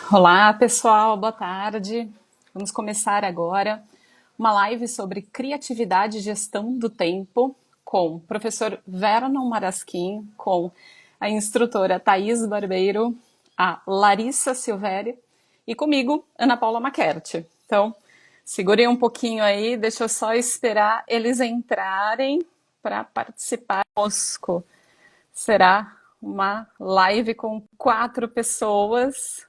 Olá, pessoal, boa tarde. Vamos começar agora uma live sobre criatividade e gestão do tempo com o professor Vernon Marasquim, com a instrutora Thaís Barbeiro, a Larissa Silvério e comigo, Ana Paula Maquerte. Então, segurem um pouquinho aí, deixa eu só esperar eles entrarem para participar conosco. Será uma live com 4 pessoas.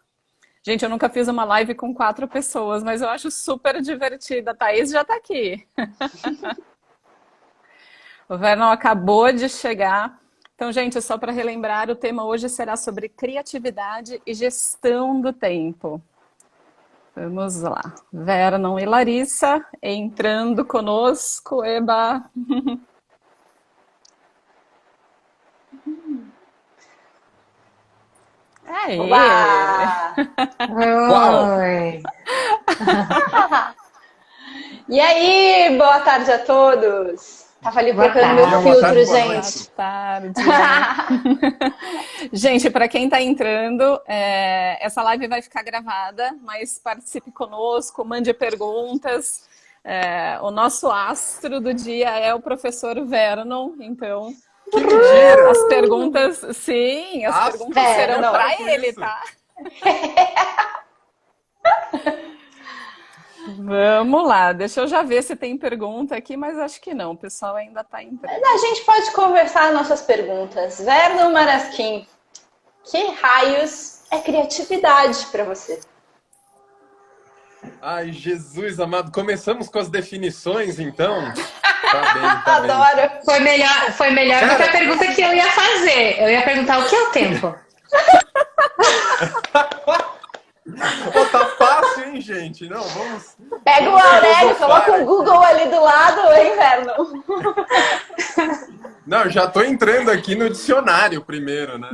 Gente, eu nunca fiz uma live com 4 pessoas, mas eu acho super divertida. A Thaís já está aqui. O Vernon acabou de chegar. Então, gente, só para relembrar, o tema hoje será sobre criatividade e gestão do tempo. Vamos lá. Vernon e Larissa entrando conosco. Eba! Aê! Olá! Oi! E aí, boa tarde a todos! Tava ali Boa procurando meu tarde. filtro, Boa gente. Boa tarde. Gente, para quem está entrando, essa live vai ficar gravada, mas participe conosco, mande perguntas. O nosso astro do dia é o professor Vernon, então Que mentira! as perguntas, sim, as Astro perguntas serão Vernon. para Com ele, isso. tá? Vamos lá, deixa eu já ver se tem pergunta aqui, mas acho que não, o pessoal ainda está entrando. A gente pode conversar nossas perguntas. Vernon Marasquim, que raios é criatividade para você? Ai, Jesus amado. Começamos com as definições, então? Tá bem, tá bem. Adoro! Foi melhor do que a pergunta que eu ia fazer. Eu ia perguntar o que é o tempo. Pô, tá fácil, hein, gente? Não, vamos... Pega o vamos Aurélio, filosofar coloca o aqui. Google ali do lado, hein, Vernon? Não, já tô entrando aqui no dicionário primeiro, né?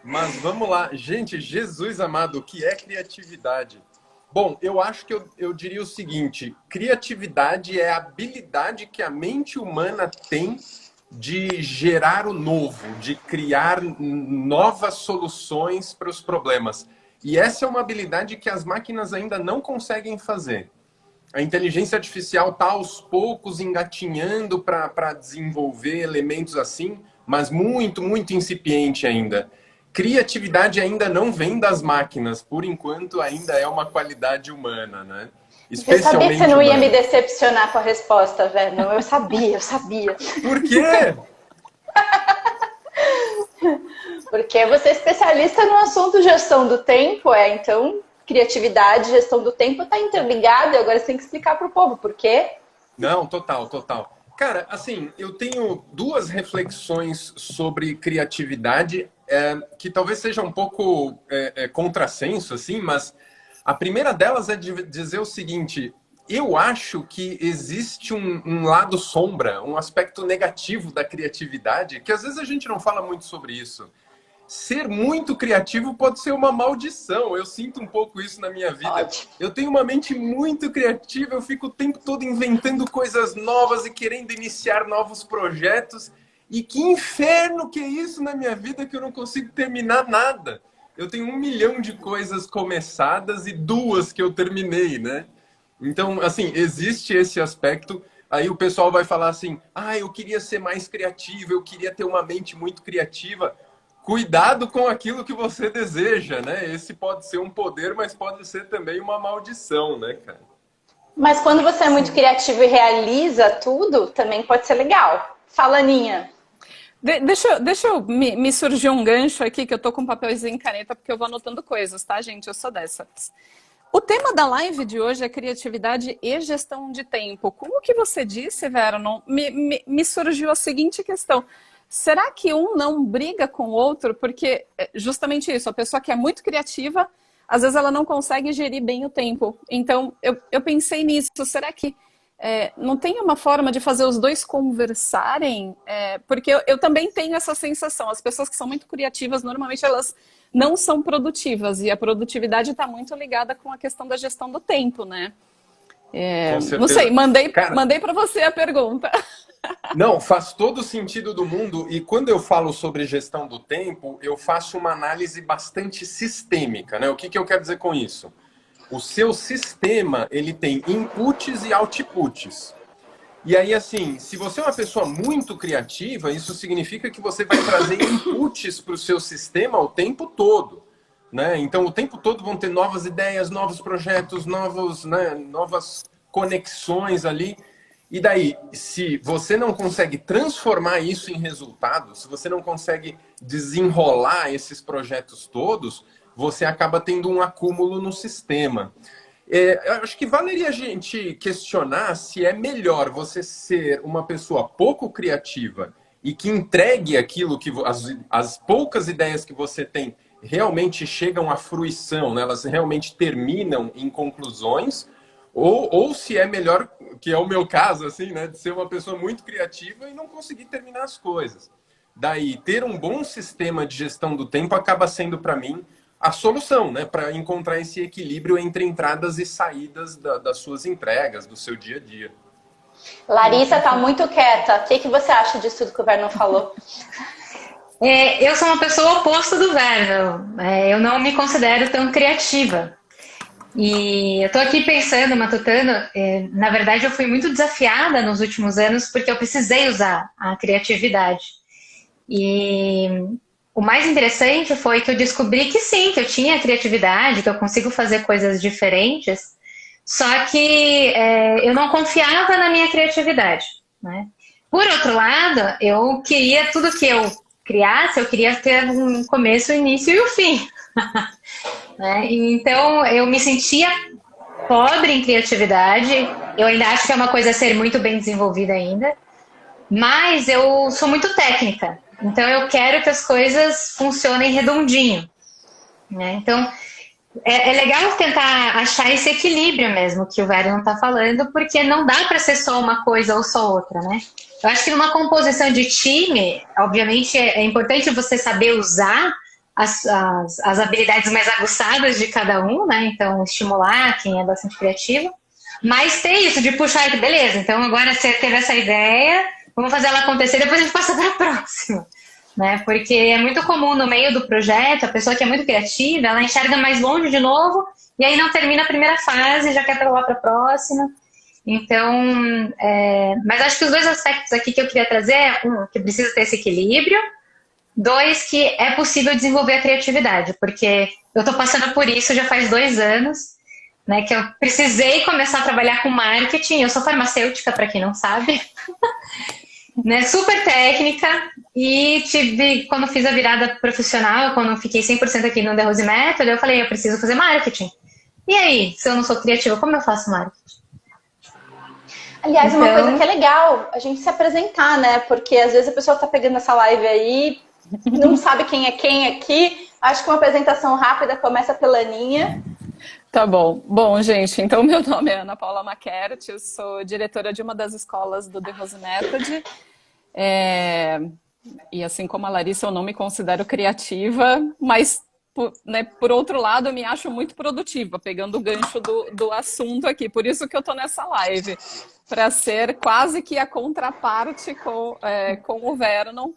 Mas vamos lá. Gente, Jesus amado, o que é criatividade? Bom, eu acho que eu diria o seguinte: criatividade é a habilidade que a mente humana tem de gerar o novo, de criar novas soluções para os problemas. E essa é uma habilidade que as máquinas ainda não conseguem fazer. A inteligência artificial está aos poucos engatinhando para desenvolver elementos assim, mas muito, muito incipiente ainda. Criatividade ainda não vem das máquinas, por enquanto ainda é uma qualidade humana, né? Eu sabia que você não ia me humana. decepcionar com a resposta, Vernon. Eu sabia, eu sabia. Por quê? Porque você é especialista no assunto gestão do tempo, então criatividade, gestão do tempo está interligado e agora você tem que explicar para o povo por quê. Não, total, total. Cara, assim, eu tenho 2 reflexões sobre criatividade que talvez seja um pouco contrassenso, assim, mas a primeira delas é de dizer o seguinte: eu acho que existe um lado sombra, um aspecto negativo da criatividade, que às vezes a gente não fala muito sobre isso. Ser muito criativo pode ser uma maldição. Eu sinto um pouco isso na minha vida. Ótimo. Eu tenho uma mente muito criativa, eu fico o tempo todo inventando coisas novas e querendo iniciar novos projetos. E que inferno que é isso na minha vida que eu não consigo terminar nada. Eu tenho 1 milhão de coisas começadas e 2 que eu terminei, né? Então, assim, existe esse aspecto. Aí o pessoal vai falar assim: ah, eu queria ser mais criativo, eu queria ter uma mente muito criativa. Cuidado com aquilo que você deseja, né? Esse pode ser um poder, mas pode ser também uma maldição, né, cara? Mas quando você é muito criativo e realiza tudo, também pode ser legal. Fala, Aninha. Deixa eu me surgiu um gancho aqui, que eu tô com papelzinho e caneta, porque eu vou anotando coisas, tá, gente? Eu sou dessas. O tema da live de hoje é criatividade e gestão de tempo. Como que você disse, Vernon? Me surgiu a seguinte questão. Será que um não briga com o outro? Porque justamente isso, a pessoa que é muito criativa, às vezes ela não consegue gerir bem o tempo. Então, eu pensei nisso. Será que não tem uma forma de fazer os dois conversarem? Porque eu também tenho essa sensação. As pessoas que são muito criativas, normalmente elas não são produtivas. E a produtividade está muito ligada com a questão da gestão do tempo, né? Com Não sei, certeza. mandei, Cara, mandei para você a pergunta. não, faz todo o sentido do mundo. E quando eu falo sobre gestão do tempo, eu faço uma análise bastante sistêmica, né? O que que eu quero dizer com isso? O seu sistema, ele tem inputs e outputs. E aí, assim, se você é uma pessoa muito criativa, isso significa que você vai trazer inputs para o seu sistema o tempo todo, né? Então, o tempo todo vão ter novas ideias, novos projetos, novos, né, novas conexões ali. E daí, se você não consegue transformar isso em resultado, se você não consegue desenrolar esses projetos todos, você acaba tendo um acúmulo no sistema. Eu acho que valeria a gente questionar se é melhor você ser uma pessoa pouco criativa e que entregue aquilo que as poucas ideias que você tem realmente chegam à fruição, né? Elas realmente terminam em conclusões, ou se é melhor, que é o meu caso, assim, né, de ser uma pessoa muito criativa e não conseguir terminar as coisas. Daí, ter um bom sistema de gestão do tempo acaba sendo, para mim, a solução, né, para encontrar esse equilíbrio entre entradas e saídas das suas entregas, do seu dia a dia. Larissa tá muito quieta. O que que você acha disso tudo que o Vernon falou? Eu sou uma pessoa oposta do Verno. Eu não me considero tão criativa. E eu tô aqui pensando, matutando, na verdade eu fui muito desafiada nos últimos anos porque eu precisei usar a criatividade. E o mais interessante foi que eu descobri que sim, que eu tinha criatividade, que eu consigo fazer coisas diferentes, só que eu não confiava na minha criatividade, né? Por outro lado, eu queria tudo que eu criasse, eu queria ter um começo, um início e um fim. Né? Então, eu me sentia pobre em criatividade. Eu ainda acho que é uma coisa a ser muito bem desenvolvida ainda. Mas eu sou muito técnica. Então, eu quero que as coisas funcionem redondinho. Né? Então, é legal tentar achar esse equilíbrio mesmo que o Vernon está falando, porque não dá para ser só uma coisa ou só outra, né? Eu acho que numa composição de time, obviamente, é importante você saber usar as habilidades mais aguçadas de cada um, né? Então, estimular quem é bastante criativo. Mas ter isso de puxar, beleza, então agora você teve essa ideia, vamos fazer ela acontecer, depois a gente passa para a próxima. Né? Porque é muito comum no meio do projeto, a pessoa que é muito criativa, ela enxerga mais longe de novo, e aí não termina a primeira fase, já quer pular para a próxima. Então, mas acho que os dois aspectos aqui que eu queria trazer é, um, que precisa ter esse equilíbrio, dois, que é possível desenvolver a criatividade, porque eu estou passando por isso já faz 2 anos, né, que eu precisei começar a trabalhar com marketing. Eu sou farmacêutica, para quem não sabe, né, super técnica, e quando fiz a virada profissional, quando eu fiquei 100% aqui no The Rose Method, eu falei, eu preciso fazer marketing. E aí, se eu não sou criativa, como eu faço marketing? Aliás, uma coisa que é legal, a gente se apresentar, né? Porque às vezes a pessoa tá pegando essa live aí, não sabe quem é quem aqui. Acho que uma apresentação rápida começa pela Aninha. Tá bom. Bom, gente, então meu nome é Ana Paula Maquert, eu sou diretora de uma das escolas do The Rose Method. E assim como a Larissa, eu não me considero criativa, mas por outro lado, eu me acho muito produtiva, pegando o gancho do assunto aqui. Por isso que eu tô nessa live, para ser quase que a contraparte com o Vernon.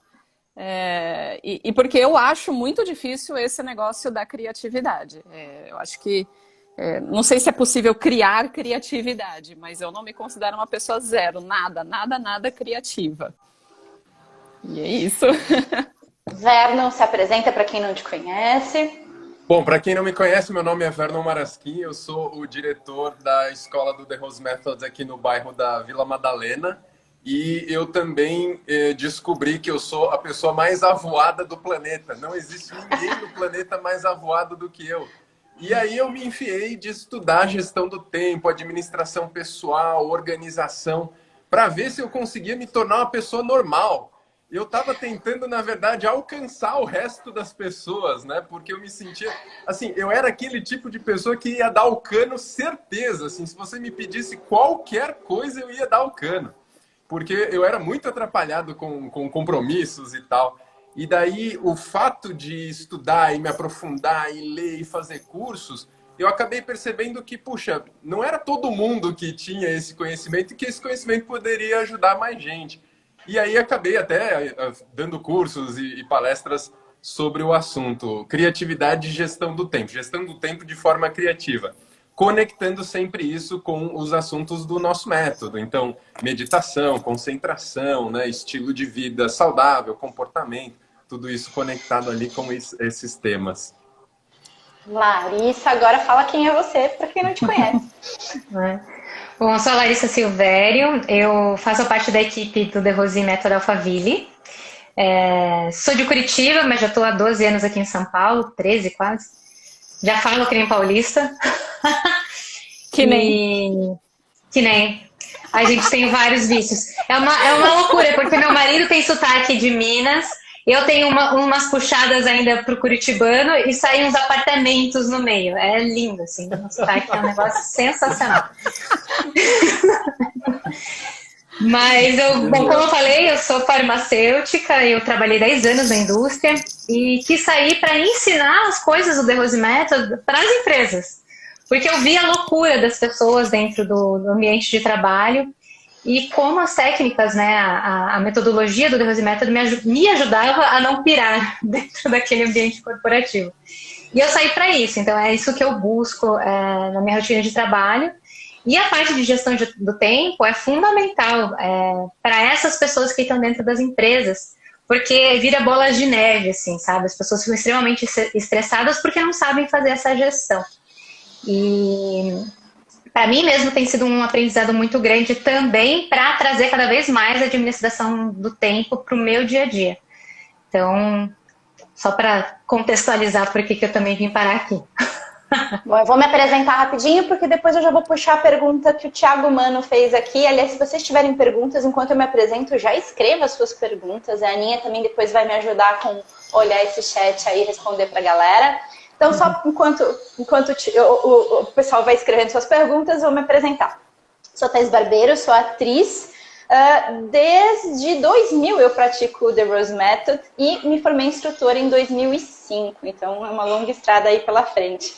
E porque eu acho muito difícil esse negócio da criatividade. Eu acho que não sei se é possível criar criatividade, mas eu não me considero uma pessoa zero, nada criativa. E é isso. Vernon, se apresenta para quem não te conhece. Bom, para quem não me conhece, meu nome é Vernon Marasquim, eu sou o diretor da escola do The Rose Methods aqui no bairro da Vila Madalena. E eu também descobri que eu sou a pessoa mais avoada do planeta. Não existe ninguém no planeta mais avoado do que eu. E aí eu me enfiei de estudar gestão do tempo, administração pessoal, organização, para ver se eu conseguia me tornar uma pessoa normal. Eu estava tentando, na verdade, alcançar o resto das pessoas, né? Porque eu me sentia... Assim, eu era aquele tipo de pessoa que ia dar o cano, certeza. Assim, se você me pedisse qualquer coisa, eu ia dar o cano. Porque eu era muito atrapalhado com compromissos e tal. E daí o fato de estudar e me aprofundar e ler e fazer cursos eu acabei percebendo que, puxa, não era todo mundo que tinha esse conhecimento e que esse conhecimento poderia ajudar mais gente. E aí acabei até dando cursos e palestras sobre o assunto, criatividade e gestão do tempo de forma criativa, conectando sempre isso com os assuntos do nosso método. Então, meditação, concentração, né, estilo de vida saudável, comportamento, tudo isso conectado ali com esses temas. Larissa, agora fala quem é você, para quem não te conhece. Bom, eu sou a Larissa Silvério, eu faço parte da equipe do The Rose Method Alphaville. Sou de Curitiba, mas já estou há 12 anos aqui em São Paulo, 13 quase. Já falo que nem paulista. Que nem. Que nem. A gente tem vários vícios. É uma loucura, porque meu marido tem sotaque de Minas, eu tenho umas puxadas ainda pro curitibano e saem uns apartamentos no meio. É lindo, assim. O sotaque é um negócio sensacional. Mas, como eu falei, eu sou farmacêutica, eu trabalhei 10 anos na indústria e quis sair para ensinar as coisas do The Rose Method para as empresas. Porque eu vi a loucura das pessoas dentro do ambiente de trabalho e como as técnicas, né, a metodologia do The Rose Method me ajudava a não pirar dentro daquele ambiente corporativo. E eu saí para isso, então é isso que eu busco na minha rotina de trabalho. E a parte de gestão do tempo é fundamental para essas pessoas que estão dentro das empresas, porque vira bolas de neve, assim, sabe? As pessoas ficam extremamente estressadas porque não sabem fazer essa gestão. E para mim mesmo tem sido um aprendizado muito grande também para trazer cada vez mais a administração do tempo para o meu dia a dia. Então, só para contextualizar por que eu também vim parar aqui. Bom, eu vou me apresentar rapidinho, porque depois eu já vou puxar a pergunta que o Thiago Mano fez aqui. Aliás, se vocês tiverem perguntas, enquanto eu me apresento, já escreva as suas perguntas. A Aninha também depois vai me ajudar com olhar esse chat aí e responder para a galera. Então, só enquanto o pessoal vai escrevendo suas perguntas, eu vou me apresentar. Sou Thais Barbeiro, sou atriz. Desde 2000 eu pratico o The Rose Method e me formei instrutora em 2005. Então, é uma longa estrada aí pela frente.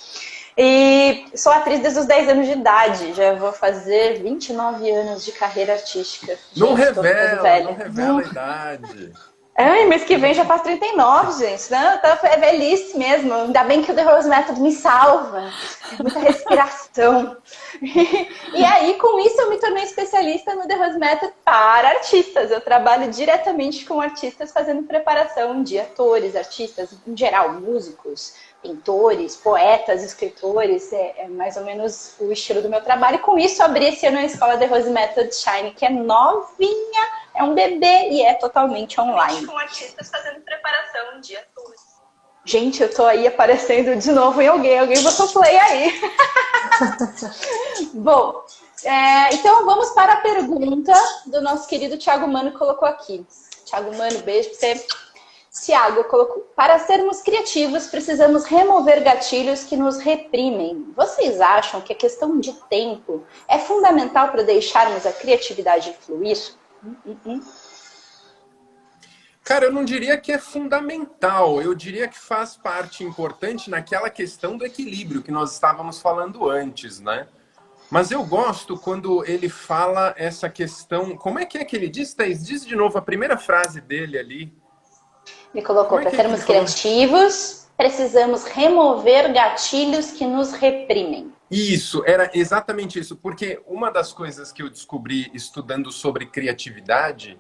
E sou atriz desde os 10 anos de idade. Já vou fazer 29 anos de carreira artística. Não revela a idade. Ai, mês que vem já faz 39, gente. Não, é velhice mesmo. Ainda bem que o The Rose Method me salva. Muita respiração. E aí, com isso, eu me tornei especialista no The Rose Method para artistas. Eu trabalho diretamente com artistas, fazendo preparação de atores, artistas, em geral, músicos, pintores, poetas, escritores. É mais ou menos o estilo do meu trabalho. E com isso, abri esse ano a escola The Rose Method Shine, que é novinha, é um bebê e é totalmente online. Com artistas fazendo preparação de atores. Gente, eu tô aí aparecendo de novo em alguém botou play aí. Bom, então vamos para a pergunta do nosso querido Thiago Mano que colocou aqui. Thiago Mano, beijo pra você. Tiago colocou: para sermos criativos, precisamos remover gatilhos que nos reprimem. Vocês acham que a questão de tempo é fundamental para deixarmos a criatividade fluir? Cara, eu não diria que é fundamental, eu diria que faz parte importante naquela questão do equilíbrio que nós estávamos falando antes, né? Mas eu gosto quando ele fala essa questão... Como é que ele diz, Thaís? Diz de novo a primeira frase dele ali. Ele colocou: para sermos criativos, precisamos remover gatilhos que nos reprimem. Isso, era exatamente isso. Porque uma das coisas que eu descobri estudando sobre criatividade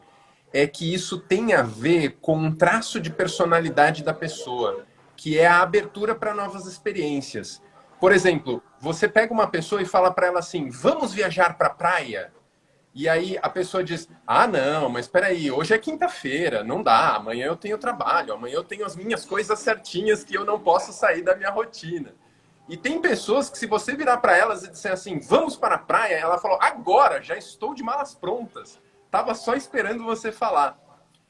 é que isso tem a ver com um traço de personalidade da pessoa, que é a abertura para novas experiências. Por exemplo, você pega uma pessoa e fala para ela assim: vamos viajar para a praia? E aí a pessoa diz: ah, não, mas espera aí, hoje é quinta-feira, não dá, amanhã eu tenho trabalho, amanhã eu tenho as minhas coisas certinhas que eu não posso sair da minha rotina. E tem pessoas que, se você virar para elas e disser assim: vamos para a praia, ela falou: agora, já estou de malas prontas. Estava só esperando você falar.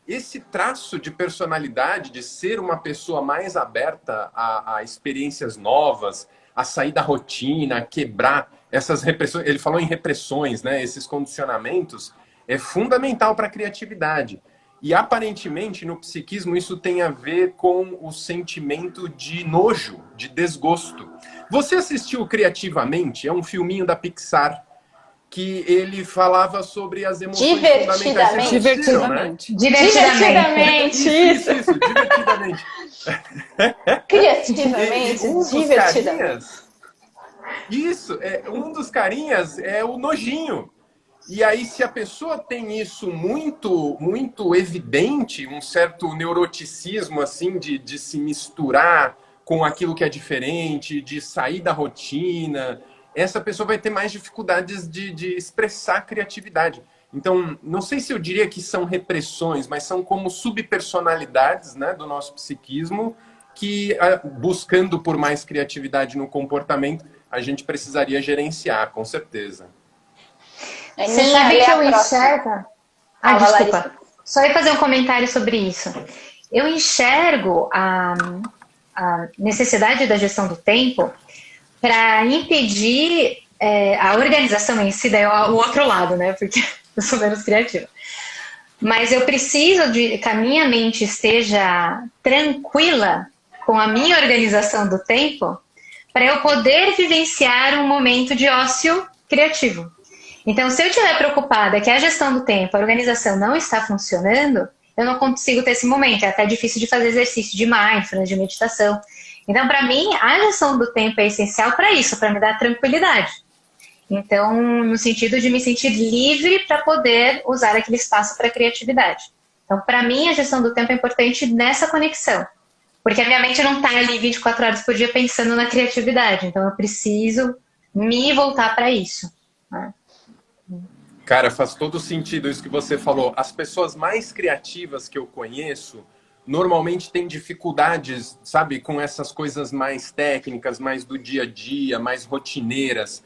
Esse traço de personalidade, de ser uma pessoa mais aberta a experiências novas, a sair da rotina, a quebrar essas repressões, ele falou em repressões, né? Esses condicionamentos, é fundamental para a criatividade. E aparentemente no psiquismo isso tem a ver com o sentimento de nojo, de desgosto. Você assistiu Criativamente? É um filminho da Pixar que ele falava sobre as emoções fundamentais. Vocês assistiram, né? Divertidamente. Isso, divertidamente. Criativamente, Um dos divertidamente. carinhas, um dos carinhas é o nojinho. E aí, se a pessoa tem isso muito, muito evidente, um certo neuroticismo, assim, de se misturar com aquilo que é diferente, de sair da rotina, essa pessoa vai ter mais dificuldades de expressar criatividade. Então, não sei se eu diria que são repressões, mas são como subpersonalidades, né, do nosso psiquismo, que, buscando por mais criatividade no comportamento, a gente precisaria gerenciar, com certeza. Você sabe que eu enxergo... desculpa. Larissa. Só ia fazer um comentário sobre isso. Eu enxergo a necessidade da gestão do tempo para impedir a organização em si, daí é o outro lado, né? Porque eu sou menos criativa. Mas eu preciso que a minha mente esteja tranquila com a minha organização do tempo para eu poder vivenciar um momento de ócio criativo. Então, se eu estiver preocupada que a gestão do tempo, a organização não está funcionando, eu não consigo ter esse momento. É até difícil de fazer exercício de mindfulness, de meditação. Então, para mim, a gestão do tempo é essencial para isso, para me dar tranquilidade. Então, no sentido de me sentir livre para poder usar aquele espaço para criatividade. Então, para mim, a gestão do tempo é importante nessa conexão. Porque a minha mente não está ali 24 horas por dia pensando na criatividade. Então, eu preciso me voltar para isso, né? Cara, faz todo sentido isso que você falou. As pessoas mais criativas que eu conheço normalmente têm dificuldades, sabe, com essas coisas mais técnicas, mais do dia a dia, mais rotineiras.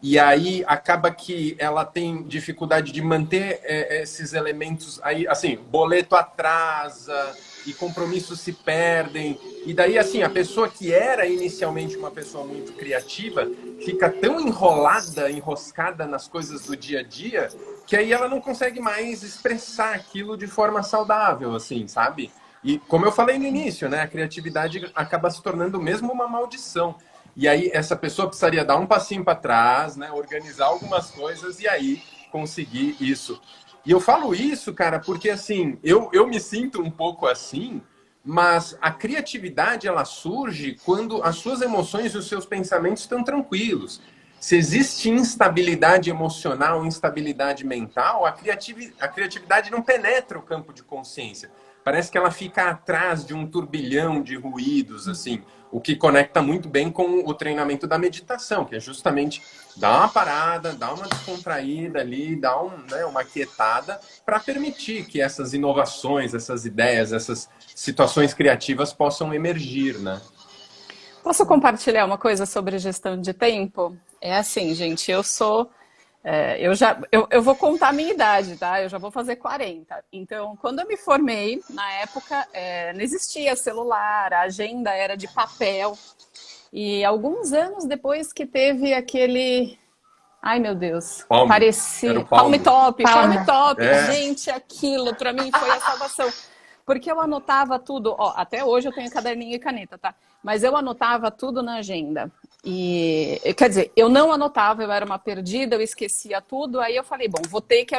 E aí acaba que ela tem dificuldade de manter esses elementos aí, assim, boleto atrasa e compromissos se perdem. E daí, assim, a pessoa que era inicialmente uma pessoa muito criativa fica tão enroscada nas coisas do dia a dia, que aí ela não consegue mais expressar aquilo de forma saudável, assim, sabe? E como eu falei no início, né, a criatividade acaba se tornando mesmo uma maldição. E aí essa pessoa precisaria dar um passinho para trás, né, organizar algumas coisas e aí conseguir isso. E eu falo isso, cara, porque assim, eu me sinto um pouco assim, mas a criatividade ela surge quando as suas emoções e os seus pensamentos estão tranquilos. Se existe instabilidade emocional, instabilidade mental, a criatividade não penetra o campo de consciência. Parece que ela fica atrás de um turbilhão de ruídos, assim, o que conecta muito bem com o treinamento da meditação, que é justamente dar uma parada, dar uma descontraída ali, dar uma quietada para permitir que essas inovações, essas ideias, essas situações criativas possam emergir, né? Posso compartilhar uma coisa sobre gestão de tempo? É assim, gente, eu vou contar a minha idade, tá? Eu já vou fazer 40. Então, quando eu me formei, na época, não existia celular, a agenda era de papel. E alguns anos depois que teve aquele... Ai, meu Deus. Palme. Parecia... Era o Palme. Palme Top. É. Gente, aquilo pra mim foi a salvação. Porque eu anotava tudo, até hoje eu tenho caderninho e caneta, tá? Mas eu anotava tudo na agenda. E, quer dizer, eu não anotava, eu era uma perdida, eu esquecia tudo. Aí eu falei, bom, vou ter que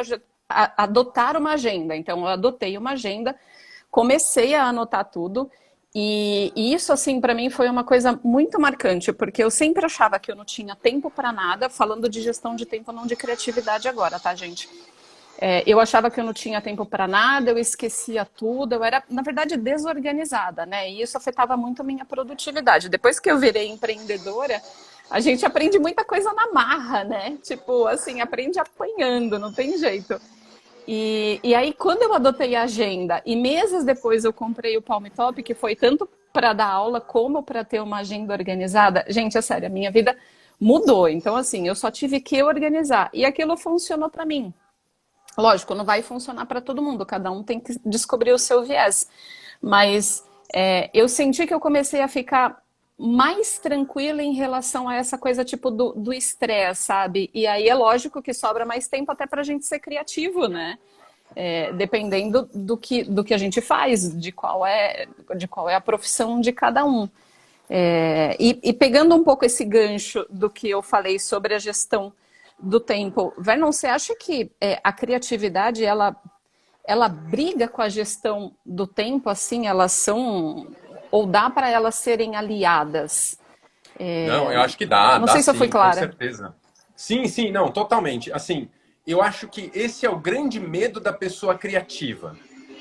adotar uma agenda. Então eu adotei uma agenda, comecei a anotar tudo. E isso, assim, para mim foi uma coisa muito marcante, porque eu sempre achava que eu não tinha tempo para nada, falando de gestão de tempo, não de criatividade agora, tá, gente? Eu achava que eu não tinha tempo para nada, eu esquecia tudo, eu era, na verdade, desorganizada, né? E isso afetava muito a minha produtividade. Depois que eu virei empreendedora, a gente aprende muita coisa na marra, né? Tipo, assim, aprende apanhando, não tem jeito. E aí, quando eu adotei a agenda, e meses depois eu comprei o Palm Top, que foi tanto para dar aula como para ter uma agenda organizada, gente, é sério, a minha vida mudou. Então, assim, eu só tive que organizar. E aquilo funcionou para mim. Lógico, não vai funcionar para todo mundo, cada um tem que descobrir o seu viés. Mas eu senti que eu comecei a ficar mais tranquila em relação a essa coisa tipo do estresse, sabe? E aí é lógico que sobra mais tempo até para a gente ser criativo, né? dependendo do que a gente faz, de qual é a profissão de cada um. E pegando um pouco esse gancho do que eu falei sobre a gestão do tempo, Vernon, você acha que a criatividade, ela briga com a gestão do tempo, assim, elas são, ou dá para elas serem aliadas? Não, eu acho que dá, Não dá sei se eu sim, fui com clara. certeza. Sim, sim, não, totalmente. Assim, eu acho que esse é o grande medo da pessoa criativa.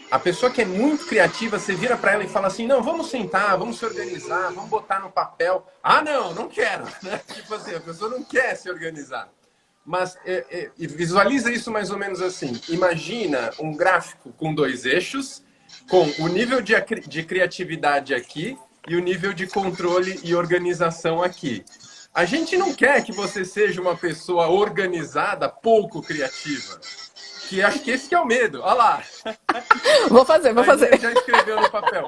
A pessoa que é muito criativa, você vira para ela e fala assim, não, vamos sentar, vamos se organizar, vamos botar no papel. Ah, não, não quero, né? Tipo assim, a pessoa não quer se organizar. Mas visualiza isso mais ou menos assim. Imagina um gráfico com 2 eixos, com o nível de criatividade aqui e o nível de controle e organização aqui. A gente não quer que você seja uma pessoa organizada, pouco criativa. Que acho que esse que é o medo. Olha lá. Vou fazer. Já escreveu no papel.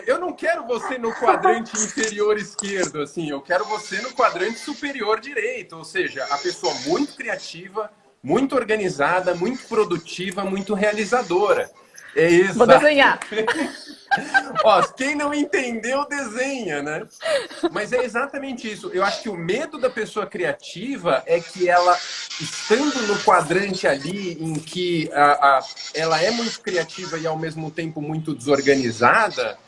Eu não quero você no quadrante inferior esquerdo, assim. Eu quero você no quadrante superior direito. Ou seja, a pessoa muito criativa, muito organizada, muito produtiva, muito realizadora. É isso. Vou desenhar. Ó, quem não entendeu, desenha, né? Mas é exatamente isso. Eu acho que o medo da pessoa criativa é que ela, estando no quadrante ali em que ela é muito criativa e ao mesmo tempo muito desorganizada,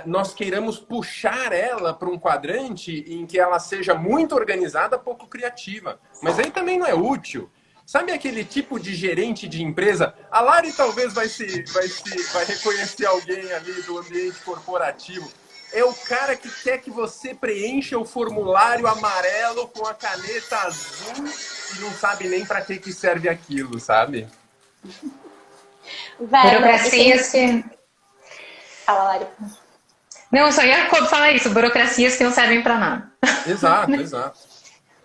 nós queiramos puxar ela para um quadrante em que ela seja muito organizada, pouco criativa. Mas aí também não é útil. Sabe aquele tipo de gerente de empresa? A Lari talvez vai reconhecer alguém ali do ambiente corporativo. É o cara que quer que você preencha o formulário amarelo com a caneta azul e não sabe nem para que serve aquilo, sabe? Burocracias que... Fala, Lari. Não, eu só ia falar isso. Burocracias que não servem para nada. Exato.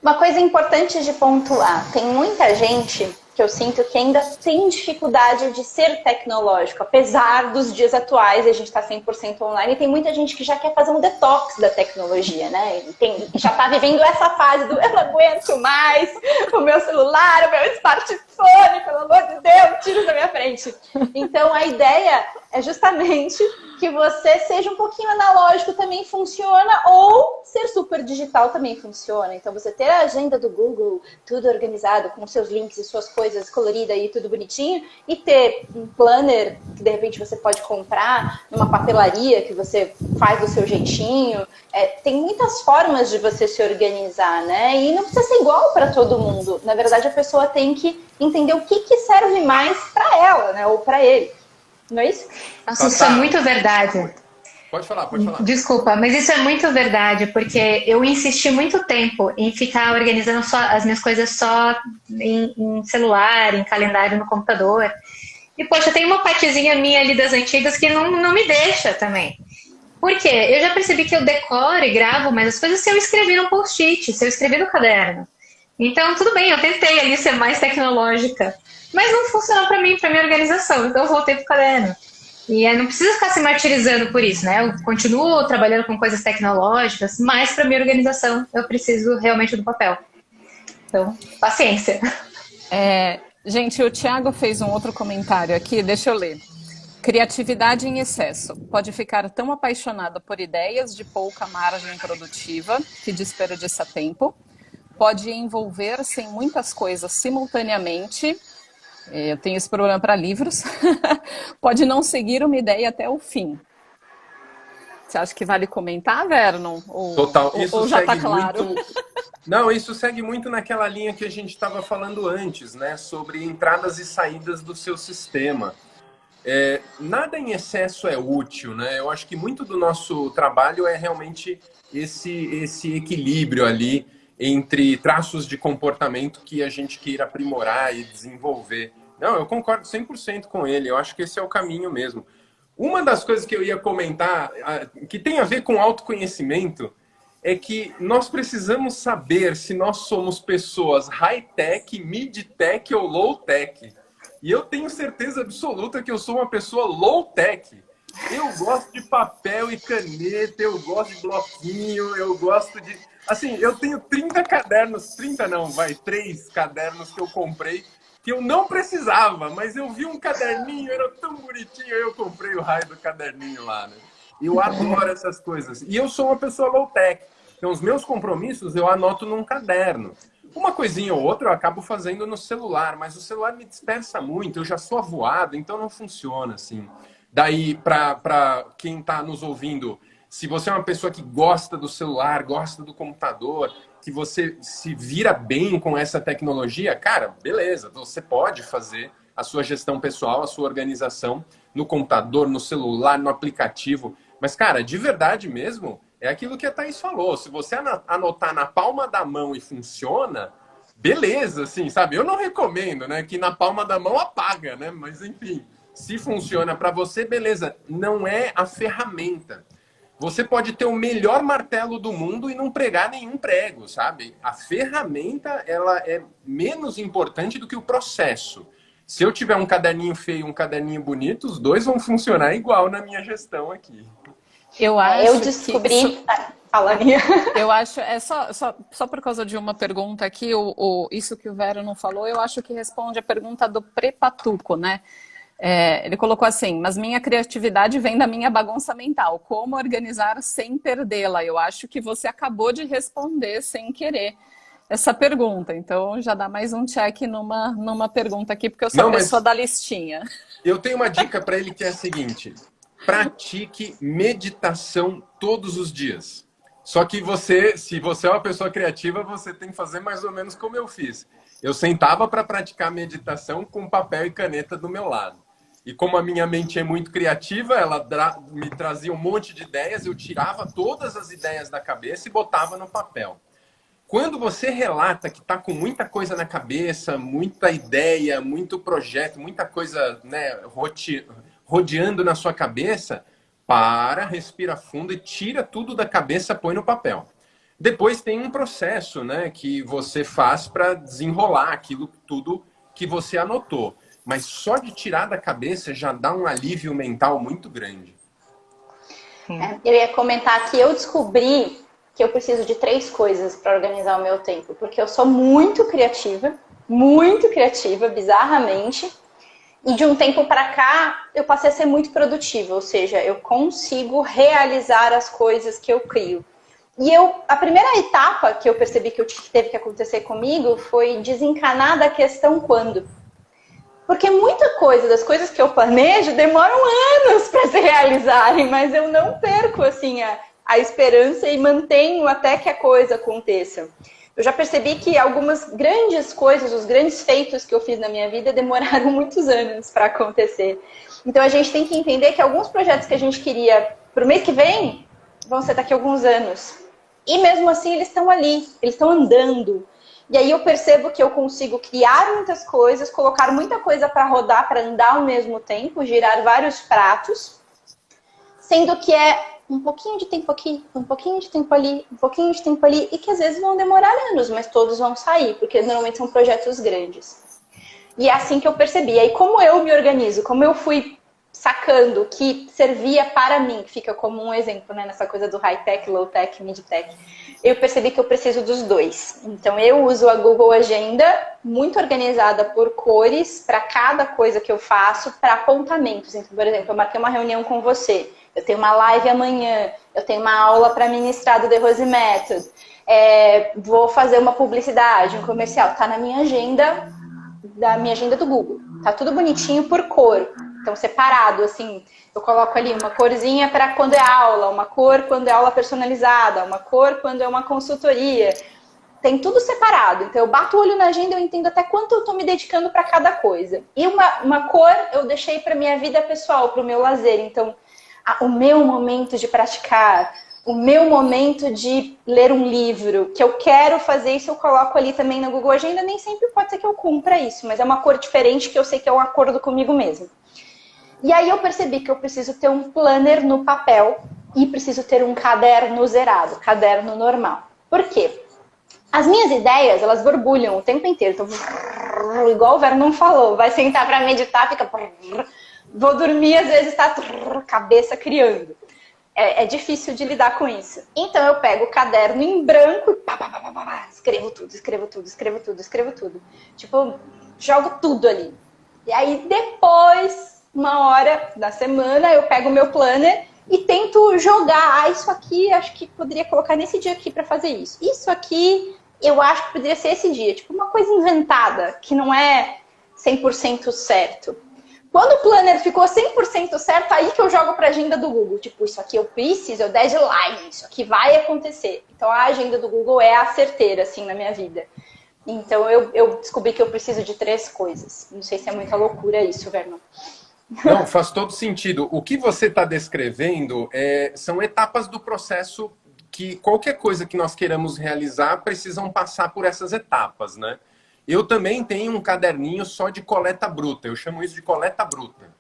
Uma coisa importante de pontuar, tem muita gente que eu sinto que ainda tem dificuldade de ser tecnológico, apesar dos dias atuais a gente está 100% online, e tem muita gente que já quer fazer um detox da tecnologia, né? Já está vivendo essa fase do eu não aguento mais o meu celular, o meu smartphone, pelo amor de Deus, tira da minha frente. Então a ideia é justamente que você seja um pouquinho analógico também funciona, ou ser super digital também funciona. Então você ter a agenda do Google, tudo organizado, com seus links e suas coisas coloridas e tudo bonitinho, e ter um planner que de repente você pode comprar numa papelaria que você faz do seu jeitinho. Tem muitas formas de você se organizar, né? E não precisa ser igual para todo mundo. Na verdade, a pessoa tem que entender o que serve mais para ela, né? Ou para ele. Não é isso? Nossa, isso é muito verdade. Pode falar. Desculpa, mas isso é muito verdade, porque eu insisti muito tempo em ficar organizando as minhas coisas só em celular, em calendário no computador. E, poxa, tem uma partezinha minha ali das antigas que não me deixa também. Por quê? Eu já percebi que eu decoro e gravo mais as coisas se eu escrevi no post-it, se eu escrevi no caderno. Então, tudo bem, eu tentei ali ser mais tecnológica, mas não funcionou para mim, para minha organização, então eu voltei pro caderno. E aí não precisa ficar se martirizando por isso, né? Eu continuo trabalhando com coisas tecnológicas, mas para minha organização eu preciso realmente do papel. Então, paciência. Gente, o Thiago fez um outro comentário aqui, deixa eu ler. Criatividade em excesso. Pode ficar tão apaixonada por ideias de pouca margem produtiva que desperdiça tempo. Pode envolver-se em muitas coisas simultaneamente. Eu tenho esse problema para livros. Pode não seguir uma ideia até o fim. Você acha que vale comentar, Vernon? Total. Isso já segue está claro? muito... Não, isso segue muito naquela linha que a gente estava falando antes, né? Sobre entradas e saídas do seu sistema. Nada em excesso é útil, né? Eu acho que muito do nosso trabalho é realmente esse equilíbrio ali entre traços de comportamento que a gente queira aprimorar e desenvolver. Não, eu concordo 100% com ele. Eu acho que esse é o caminho mesmo. Uma das coisas que eu ia comentar, que tem a ver com autoconhecimento, é que nós precisamos saber se nós somos pessoas high-tech, mid-tech ou low-tech. E eu tenho certeza absoluta que eu sou uma pessoa low-tech. Eu gosto de papel e caneta, eu gosto de bloquinho, eu gosto de... Assim, eu tenho 30 cadernos, 30 não, 3 cadernos que eu comprei que eu não precisava, mas eu vi um caderninho, era tão bonitinho, eu comprei o raio do caderninho lá, né? Eu adoro essas coisas. E eu sou uma pessoa low-tech. Então, os meus compromissos eu anoto num caderno. Uma coisinha ou outra eu acabo fazendo no celular, mas o celular me dispersa muito, eu já sou avoado, então não funciona assim. Daí, para quem está nos ouvindo, se você é uma pessoa que gosta do celular, gosta do computador, que você se vira bem com essa tecnologia, cara, beleza, você pode fazer a sua gestão pessoal, a sua organização no computador, no celular, no aplicativo. Mas, cara, de verdade mesmo, é aquilo que a Thaís falou. Se você anotar na palma da mão e funciona, beleza, assim, sabe? Eu não recomendo, né? Que na palma da mão apaga, né? Mas, enfim, se funciona para você, beleza. Não é a ferramenta. Você pode ter o melhor martelo do mundo e não pregar nenhum prego, sabe? A ferramenta, ela é menos importante do que o processo. Se eu tiver um caderninho feio e um caderninho bonito, os dois vão funcionar igual na minha gestão aqui. Eu descobri... Fala, minha. Eu acho, só por causa de uma pergunta aqui, isso que o Vero não falou, eu acho que responde a pergunta do Prepatuco, né? Ele colocou assim, mas minha criatividade vem da minha bagunça mental. Como organizar sem perdê-la? Eu acho que você acabou de responder sem querer essa pergunta. Então já dá mais um check numa pergunta aqui, porque eu sou a pessoa da listinha. Eu tenho uma dica para ele que é a seguinte: pratique meditação todos os dias. Só que se você é uma pessoa criativa, você tem que fazer mais ou menos como eu fiz. Eu sentava para praticar meditação com papel e caneta do meu lado. E como a minha mente é muito criativa, ela me trazia um monte de ideias, eu tirava todas as ideias da cabeça e botava no papel. Quando você relata que está com muita coisa na cabeça, muita ideia, muito projeto, muita coisa, né, rodeando na sua cabeça, respira fundo e tira tudo da cabeça, põe no papel. Depois tem um processo, né, que você faz para desenrolar aquilo tudo que você anotou. Mas só de tirar da cabeça já dá um alívio mental muito grande. Eu ia comentar que eu descobri que eu preciso de 3 coisas para organizar o meu tempo. Porque eu sou muito criativa, bizarramente. E de um tempo para cá, eu passei a ser muito produtiva. Ou seja, eu consigo realizar as coisas que eu crio. E a primeira etapa que eu percebi que teve que acontecer comigo foi desencanar da questão quando. Porque muita coisa das coisas que eu planejo demoram anos para se realizarem, mas eu não perco assim a esperança e mantenho até que a coisa aconteça. Eu já percebi que algumas grandes coisas, os grandes feitos que eu fiz na minha vida demoraram muitos anos para acontecer. Então a gente tem que entender que alguns projetos que a gente queria para o mês que vem vão ser daqui a alguns anos. E mesmo assim eles estão ali, eles estão andando. E aí eu percebo que eu consigo criar muitas coisas, colocar muita coisa para rodar, para andar ao mesmo tempo, girar vários pratos, sendo que é um pouquinho de tempo aqui, um pouquinho de tempo ali, um pouquinho de tempo ali, e que às vezes vão demorar anos, mas todos vão sair, porque normalmente são projetos grandes. E é assim que eu percebi. E aí como eu me organizo, como eu fui sacando que servia para mim, que fica como um exemplo, né, nessa coisa do high-tech, low-tech, mid-tech, eu percebi que eu preciso dos dois. Então eu uso a Google Agenda, muito organizada por cores, para cada coisa que eu faço, para apontamentos. Então, por exemplo, eu marquei uma reunião com você, eu tenho uma live amanhã, eu tenho uma aula para ministrar do The Rose Method, vou fazer uma publicidade, um comercial, tá na minha agenda, da minha agenda do Google. Tá tudo bonitinho por cor. Então, separado, assim, eu coloco ali uma corzinha para quando é aula, uma cor quando é aula personalizada, uma cor quando é uma consultoria. Tem tudo separado. Então, eu bato o olho na agenda e eu entendo até quanto eu estou me dedicando para cada coisa. E uma cor eu deixei para minha vida pessoal, para o meu lazer. Então, o meu momento de praticar, o meu momento de ler um livro, que eu quero fazer isso, eu coloco ali também na Google Agenda. Nem sempre pode ser que eu cumpra isso, mas é uma cor diferente que eu sei que é um acordo comigo mesmo. E aí eu percebi que eu preciso ter um planner no papel e preciso ter um caderno zerado, caderno normal. Por quê? As minhas ideias, elas borbulham o tempo inteiro. Então, igual o Vernon falou, vai sentar para meditar, fica... Vou dormir, às vezes tá cabeça criando. É difícil de lidar com isso. Então eu pego o caderno em branco e escrevo tudo. Tipo, jogo tudo ali. E aí depois, uma hora da semana, eu pego o meu planner e tento jogar. Ah, isso aqui acho que poderia colocar nesse dia aqui para fazer isso. Isso aqui eu acho que poderia ser esse dia. Tipo, uma coisa inventada, que não é 100% certo. Quando o planner ficou 100% certo, aí que eu jogo para a agenda do Google. Tipo, isso aqui eu preciso, eu deadline, isso aqui vai acontecer. Então, a agenda do Google é a certeira, assim, na minha vida. Então, eu descobri que eu preciso de 3 coisas. Não sei se é muita loucura isso, Vernon. Não, faz todo sentido. O que você está descrevendo são etapas do processo que qualquer coisa que nós queiramos realizar precisam passar por essas etapas, né? Eu também tenho um caderninho só de coleta bruta. Eu chamo isso de coleta bruta.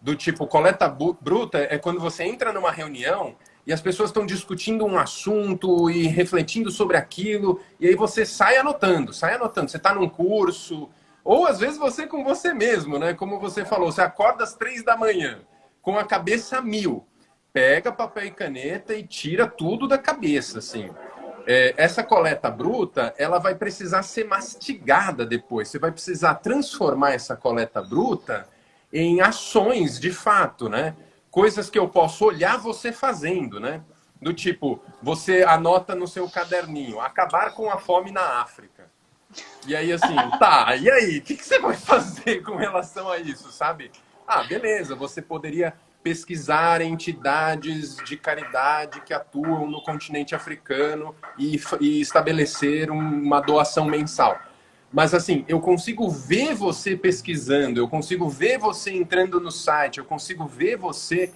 Do tipo, coleta bruta é quando você entra numa reunião e as pessoas estão discutindo um assunto e refletindo sobre aquilo, e aí você sai anotando. Você está num curso, ou às vezes você com você mesmo, né? Como você falou, você acorda às 3 da manhã, com a cabeça a mil. Pega papel e caneta e tira tudo da cabeça, assim. Essa coleta bruta, ela vai precisar ser mastigada depois. Você vai precisar transformar essa coleta bruta em ações de fato, né? Coisas que eu posso olhar você fazendo, né? Do tipo, você anota no seu caderninho, acabar com a fome na África. E aí, assim, tá, e aí? O que você vai fazer com relação a isso, sabe? Ah, beleza, você poderia pesquisar entidades de caridade que atuam no continente africano e estabelecer uma doação mensal. Mas assim, eu consigo ver você pesquisando, eu consigo ver você entrando no site, eu consigo ver você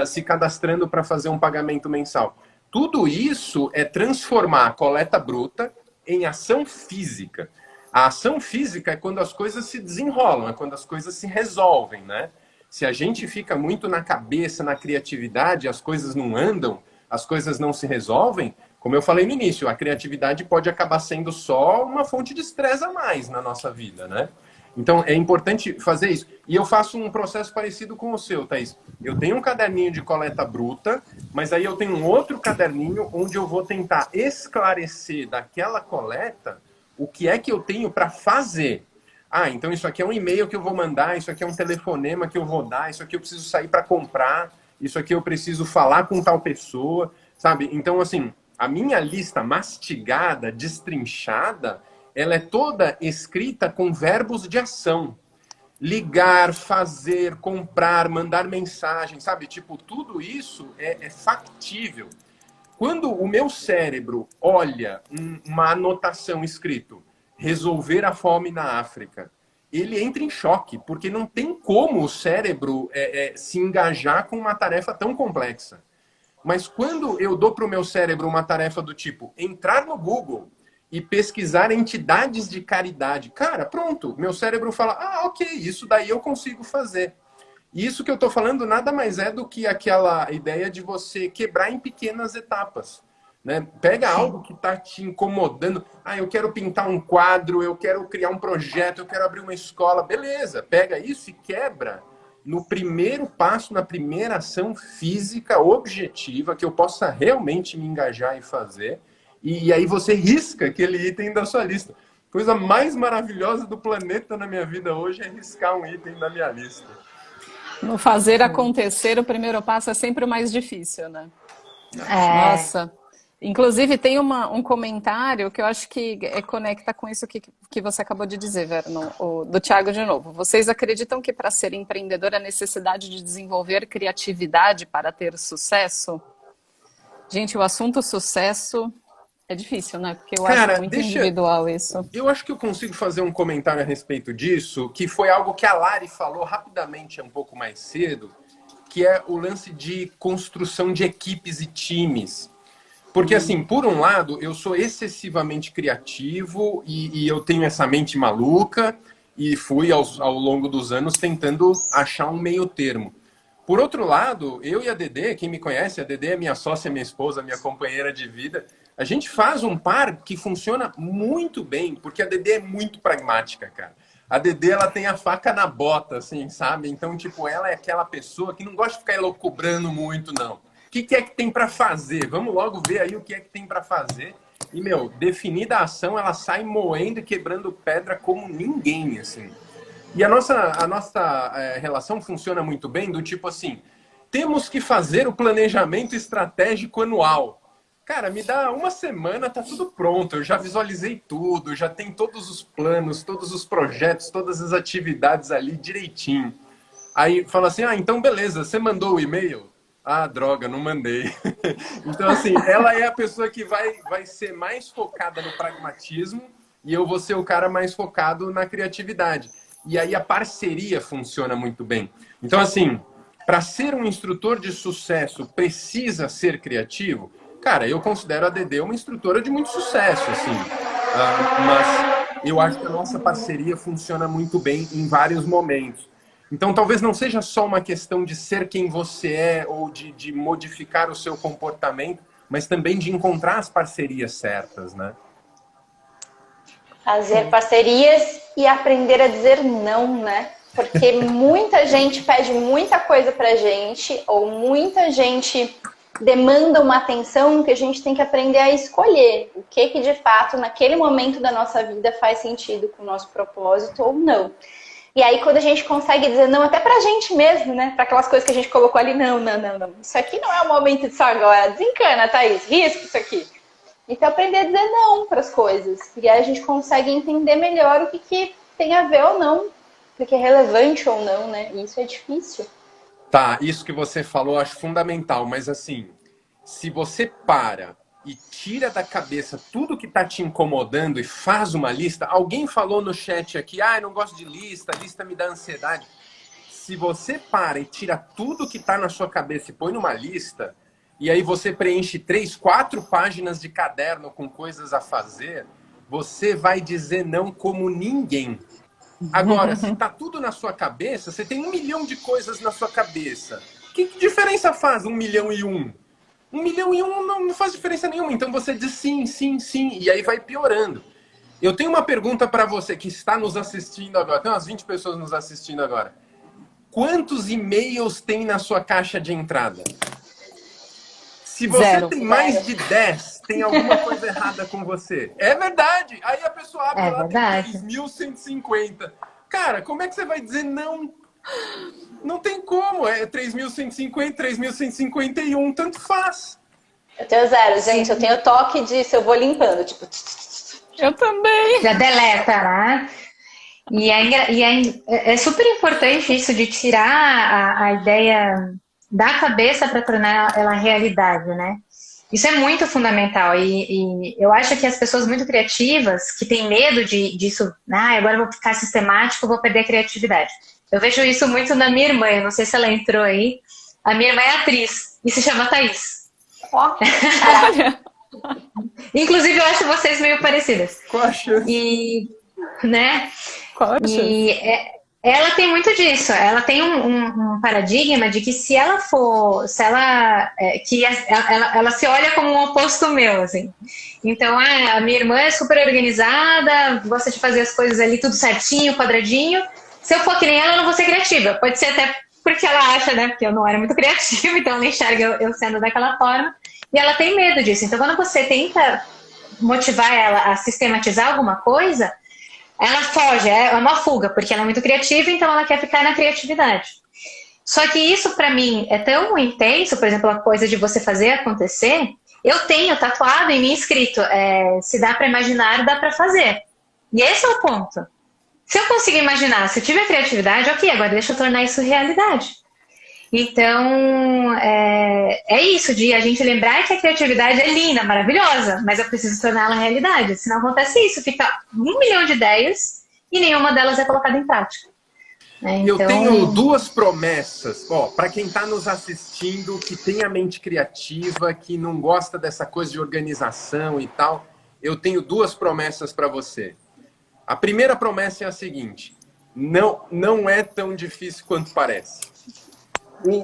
se cadastrando para fazer um pagamento mensal. Tudo isso é transformar a coleta bruta em ação física. A ação física é quando as coisas se desenrolam, é quando as coisas se resolvem, né? Se a gente fica muito na cabeça, na criatividade, as coisas não andam, as coisas não se resolvem, como eu falei no início, a criatividade pode acabar sendo só uma fonte de estresse a mais na nossa vida, né? Então, é importante fazer isso. E eu faço um processo parecido com o seu, Thaís. Eu tenho um caderninho de coleta bruta, mas aí eu tenho um outro caderninho onde eu vou tentar esclarecer daquela coleta o que é que eu tenho para fazer. Ah, então isso aqui é um e-mail que eu vou mandar, isso aqui é um telefonema que eu vou dar, isso aqui eu preciso sair para comprar, isso aqui eu preciso falar com tal pessoa, sabe? Então, assim, a minha lista mastigada, destrinchada, ela é toda escrita com verbos de ação. Ligar, fazer, comprar, mandar mensagem, sabe? Tipo, tudo isso é factível. Quando o meu cérebro olha uma anotação escrito resolver a fome na África, ele entra em choque, porque não tem como o cérebro se engajar com uma tarefa tão complexa. Mas quando eu dou para o meu cérebro uma tarefa do tipo entrar no Google e pesquisar entidades de caridade, cara, pronto, meu cérebro fala, ah, ok, isso daí eu consigo fazer. E isso que eu estou falando nada mais é do que aquela ideia de você quebrar em pequenas etapas. Né? Pega algo que está te incomodando. Ah, eu quero pintar um quadro, eu quero criar um projeto, eu quero abrir uma escola. Beleza, pega isso e quebra no primeiro passo, na primeira ação física, objetiva, que eu possa realmente me engajar e fazer. E aí você risca aquele item da sua lista. Coisa mais maravilhosa do planeta na minha vida hoje é riscar um item da minha lista. No fazer acontecer, o primeiro passo é sempre o mais difícil, né? Nossa. Inclusive, tem um comentário que eu acho que conecta com isso que você acabou de dizer, Vernon, do Thiago de novo. Vocês acreditam que para ser empreendedor há necessidade de desenvolver criatividade para ter sucesso? Gente, o assunto sucesso é difícil, né? Porque eu acho muito individual isso. Eu acho que eu consigo fazer um comentário a respeito disso, que foi algo que a Lari falou rapidamente um pouco mais cedo, que é o lance de construção de equipes e times. Porque, assim, por um lado, eu sou excessivamente criativo e eu tenho essa mente maluca e fui, ao longo dos anos, tentando achar um meio termo. Por outro lado, eu e a Dedê, quem me conhece, a Dedê é minha sócia, minha esposa, minha companheira de vida, a gente faz um par que funciona muito bem, porque a Dedê é muito pragmática, cara. A Dedê, ela tem a faca na bota, assim, sabe? Então, tipo, ela é aquela pessoa que não gosta de ficar elocubrando muito, não. O que é que tem para fazer? Vamos logo ver aí o que é que tem para fazer. E, meu, definida a ação, ela sai moendo e quebrando pedra como ninguém, assim. E a nossa relação funciona muito bem do tipo assim, temos que fazer o planejamento estratégico anual. Cara, me dá uma semana, tá tudo pronto. Eu já visualizei tudo, já tem todos os planos, todos os projetos, todas as atividades ali direitinho. Aí fala assim, então beleza, você mandou o e-mail? Ah, droga, não mandei. Então, assim, ela é a pessoa que vai ser mais focada no pragmatismo e eu vou ser o cara mais focado na criatividade. E aí a parceria funciona muito bem. Então, assim, para ser um instrutor de sucesso, precisa ser criativo? Cara, eu considero a Dedê uma instrutora de muito sucesso, assim. Mas eu acho que a nossa parceria funciona muito bem em vários momentos. Então, talvez não seja só uma questão de ser quem você é ou de modificar o seu comportamento, mas também de encontrar as parcerias certas, né? Fazer parcerias e aprender a dizer não, né? Porque muita gente pede muita coisa pra gente, ou muita gente demanda uma atenção que a gente tem que aprender a escolher o que de fato, naquele momento da nossa vida, faz sentido com o nosso propósito ou não. E aí, quando a gente consegue dizer não, até pra gente mesmo, né? Pra aquelas coisas que a gente colocou ali, não. Isso aqui não é o momento disso agora. Desencana, Thaís. Risca isso aqui. Então, aprender a dizer não para as coisas. E aí a gente consegue entender melhor o que tem a ver ou não. O que é relevante ou não, né? E isso é difícil. Tá, isso que você falou eu acho fundamental, mas assim, se você para e tira da cabeça tudo que tá te incomodando e faz uma lista, alguém falou no chat aqui, eu não gosto de lista, lista me dá ansiedade. Se você para e tira tudo que tá na sua cabeça e põe numa lista, e aí você preenche 3, 4 páginas de caderno com coisas a fazer, você vai dizer não como ninguém. Agora, se tá tudo na sua cabeça, você tem 1 milhão de coisas na sua cabeça. Que diferença faz 1 milhão e 1? 1 milhão e 1 não faz diferença nenhuma. Então você diz sim, sim, sim. E aí vai piorando. Eu tenho uma pergunta para você que está nos assistindo agora. Tem umas 20 pessoas nos assistindo agora. Quantos e-mails tem na sua caixa de entrada? Se você Zero. tem mais de 10, tem alguma coisa errada com você. É verdade. Aí a pessoa abre lá, verdade. tem 3.150. Cara, como é que você vai dizer não? Não tem como. É 3.150, 3.151, tanto faz. Eu tenho 0, gente. Eu tenho toque disso. Eu vou limpando. Tipo... Eu também. Já deleta, né? E é super importante isso de tirar a ideia da cabeça para tornar ela realidade, né? Isso é muito fundamental e eu acho que as pessoas muito criativas que têm medo disso, agora eu vou ficar sistemático, vou perder a criatividade. Eu vejo isso muito na minha irmã, eu não sei se ela entrou aí. A minha irmã é atriz e se chama Thaís. Ó, Inclusive, eu acho vocês meio parecidas. Qual a chance? E, né? Qual a chance? E ela tem muito disso. Ela tem um paradigma de que ela se olha como um oposto meu, assim. Então, a minha irmã é super organizada, gosta de fazer as coisas ali tudo certinho, quadradinho. Se eu for que nem ela, eu não vou ser criativa. Pode ser até porque ela acha, né? Porque eu não era muito criativa, então ela enxerga eu sendo daquela forma. E ela tem medo disso. Então, quando você tenta motivar ela a sistematizar alguma coisa, ela foge, é uma fuga, porque ela é muito criativa, então ela quer ficar na criatividade. Só que isso, pra mim, é tão intenso, por exemplo, a coisa de você fazer acontecer. Eu tenho tatuado em mim escrito, se dá pra imaginar, dá pra fazer. E esse é o ponto. Se eu conseguir imaginar, se eu tiver criatividade, ok, agora deixa eu tornar isso realidade. Então, é isso, de a gente lembrar que a criatividade é linda, maravilhosa, mas eu preciso torná-la realidade. Senão acontece isso, fica 1 milhão de ideias e nenhuma delas é colocada em prática. Então... Eu tenho 2 promessas, para quem está nos assistindo, que tem a mente criativa, que não gosta dessa coisa de organização e tal, eu tenho 2 promessas para você. A primeira promessa é a seguinte: não é tão difícil quanto parece.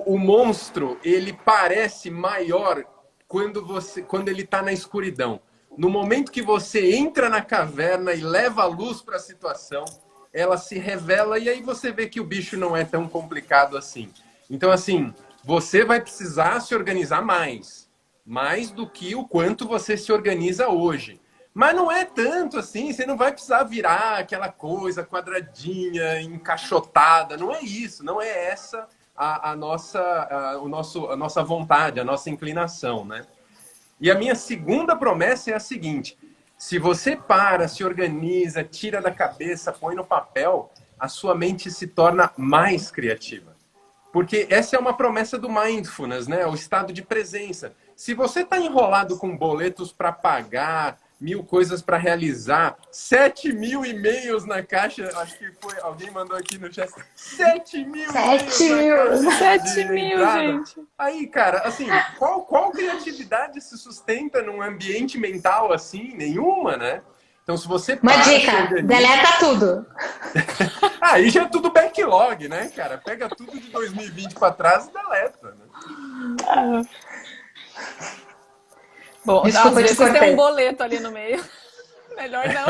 O monstro, ele parece maior quando ele está na escuridão. No momento que você entra na caverna e leva a luz para a situação, ela se revela e aí você vê que o bicho não é tão complicado assim. Então, assim, você vai precisar se organizar mais do que o quanto você se organiza hoje. Mas não é tanto assim, você não vai precisar virar aquela coisa quadradinha, encaixotada. Não é isso, não é essa a nossa vontade, a nossa inclinação, né? E a minha segunda promessa é a seguinte: se você para, se organiza, tira da cabeça, põe no papel, a sua mente se torna mais criativa. Porque essa é uma promessa do mindfulness, né? O estado de presença. Se você está enrolado com boletos para pagar, 1000 coisas para realizar, 7.000 e-mails na caixa, acho que foi, alguém mandou aqui no chat, 7.000 e-mails 7.000. na caixa 7.000, entrada. gente. Aí, cara, assim, qual criatividade se sustenta num ambiente mental assim? Nenhuma, né? Então, se você Uma para, se dica, organiza... deleta tudo. Aí já é tudo backlog, né, cara? Pega tudo de 2020 para trás e deleta, né? Bom, Desculpa, às vezes te cortei. tem um boleto ali no meio. Melhor não.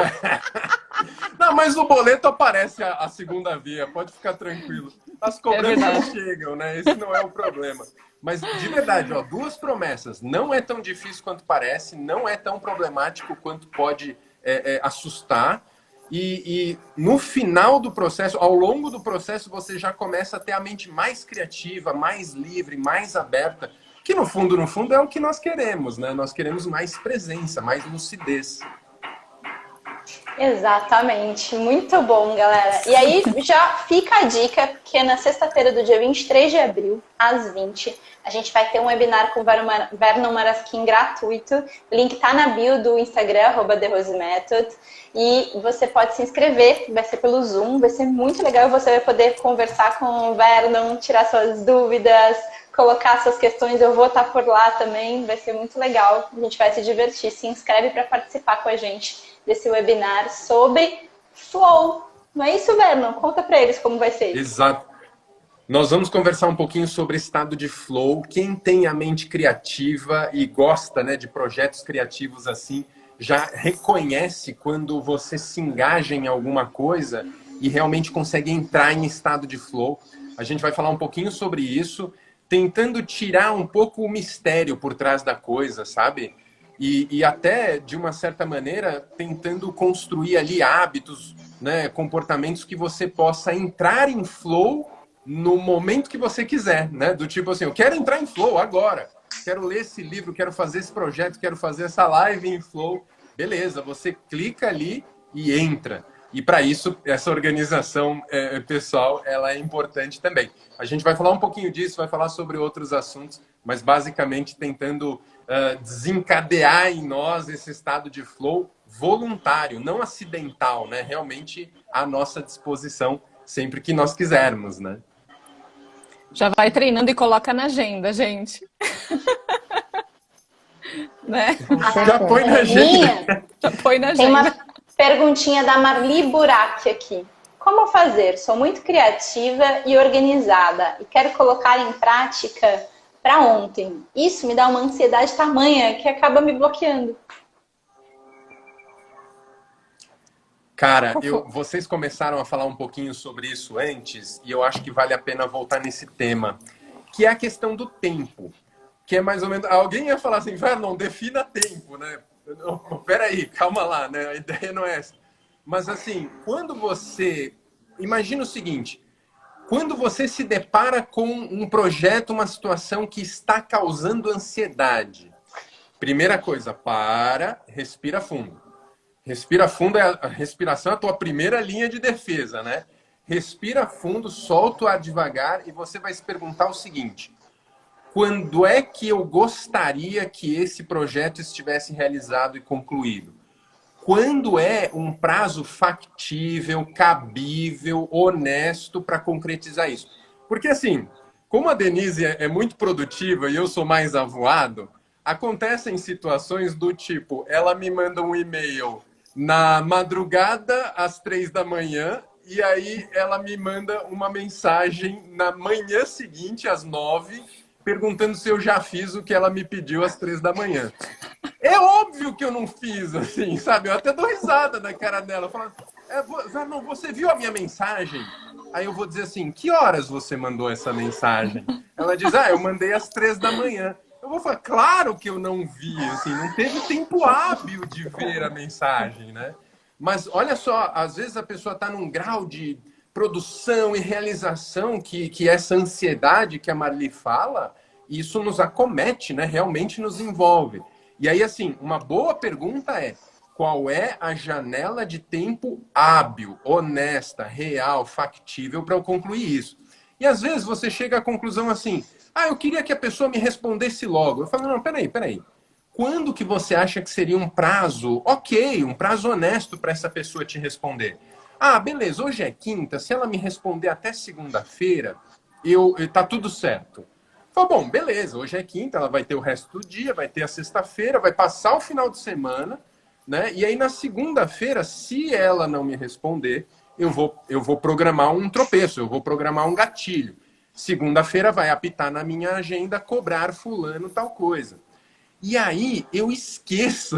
Não, mas no boleto aparece a segunda via, pode ficar tranquilo. As cobranças verdade. chegam, né? Esse não é o problema. Mas, de verdade, ó, 2 promessas. Não é tão difícil quanto parece, não é tão problemático quanto pode assustar. E no final do processo, ao longo do processo, você já começa a ter a mente mais criativa, mais livre, mais aberta, que no fundo, é o que nós queremos, né? Nós queremos mais presença, mais lucidez. Exatamente, muito bom, galera. E aí já fica a dica, porque na sexta-feira do dia 23 de abril, às 20, a gente vai ter um webinar com o Vernon Marasquim gratuito. O link tá na bio do Instagram, @TheRoseMethod. E você pode se inscrever, vai ser pelo Zoom, vai ser muito legal. Você vai poder conversar com o Vernon, tirar suas dúvidas, colocar suas questões. Eu vou estar por lá também, vai ser muito legal. A gente vai se divertir. Se inscreve para participar com a gente desse webinar sobre flow. Não é isso, Vernon? Conta para eles como vai ser. Exato. Nós vamos conversar um pouquinho sobre estado de flow. Quem tem a mente criativa e gosta, né, de projetos criativos assim, já reconhece quando você se engaja em alguma coisa e realmente consegue entrar em estado de flow. A gente vai falar um pouquinho sobre isso, tentando tirar um pouco o mistério por trás da coisa, sabe? E até, de uma certa maneira, tentando construir ali hábitos, né, comportamentos que você possa entrar em flow no momento que você quiser, né? Do tipo assim, eu quero entrar em flow agora, quero ler esse livro, quero fazer esse projeto, quero fazer essa live em flow. Beleza, você clica ali e entra. E para isso, essa organização pessoal, ela é importante também. A gente vai falar um pouquinho disso, vai falar sobre outros assuntos, mas basicamente tentando desencadear em nós esse estado de flow voluntário, não acidental, né? Realmente à nossa disposição, sempre que nós quisermos, né? Já vai treinando e coloca na agenda, gente. Né? Já põe na agenda. Já põe na Tem agenda. uma perguntinha da Marli Burac aqui. Como fazer? Sou muito criativa e organizada e quero colocar em prática para ontem. Isso me dá uma ansiedade tamanha que acaba me bloqueando. Cara, vocês começaram a falar um pouquinho sobre isso antes, e eu acho que vale a pena voltar nesse tema, que é a questão do tempo. Que é mais ou menos... Alguém ia falar assim, Vernon, defina tempo, né? Não, peraí, calma lá, né? A ideia não é essa. Mas assim, quando você... Imagina o seguinte, quando você se depara com um projeto, uma situação que está causando ansiedade, primeira coisa, respira fundo. Respira fundo, a respiração é a tua primeira linha de defesa, né? Respira fundo, solta o ar devagar e você vai se perguntar o seguinte: quando é que eu gostaria que esse projeto estivesse realizado e concluído? Quando é um prazo factível, cabível, honesto para concretizar isso? Porque assim, como a Denise é muito produtiva e eu sou mais avoado, acontecem situações do tipo, ela me manda um e-mail na madrugada às 3 da manhã e aí ela me manda uma mensagem na manhã seguinte às 9, perguntando se eu já fiz o que ela me pediu às 3 da manhã. É óbvio que eu não fiz, assim, sabe? Eu até dou risada na cara dela, falando, Vernon, você viu a minha mensagem? Aí eu vou dizer assim, que horas você mandou essa mensagem? Ela diz, eu mandei às 3 da manhã. Eu vou falar, claro que eu não vi, assim, não teve tempo hábil de ver a mensagem, né? Mas olha só, às vezes a pessoa está num grau de produção e realização que essa ansiedade que a Marli fala, isso nos acomete, né? Realmente nos envolve. E aí, assim, uma boa pergunta é: qual é a janela de tempo hábil, honesta, real, factível para eu concluir isso? E às vezes você chega à conclusão assim: eu queria que a pessoa me respondesse logo. Eu falo, não, peraí. Quando que você acha que seria um prazo, ok, um prazo honesto para essa pessoa te responder? Beleza, hoje é quinta, se ela me responder até segunda-feira, tá tudo certo. Fala, bom, beleza, hoje é quinta, ela vai ter o resto do dia, vai ter a sexta-feira, vai passar o final de semana, né? E aí na segunda-feira, se ela não me responder, eu vou programar um tropeço, eu vou programar um gatilho. Segunda-feira vai apitar na minha agenda cobrar fulano tal coisa. E aí eu esqueço.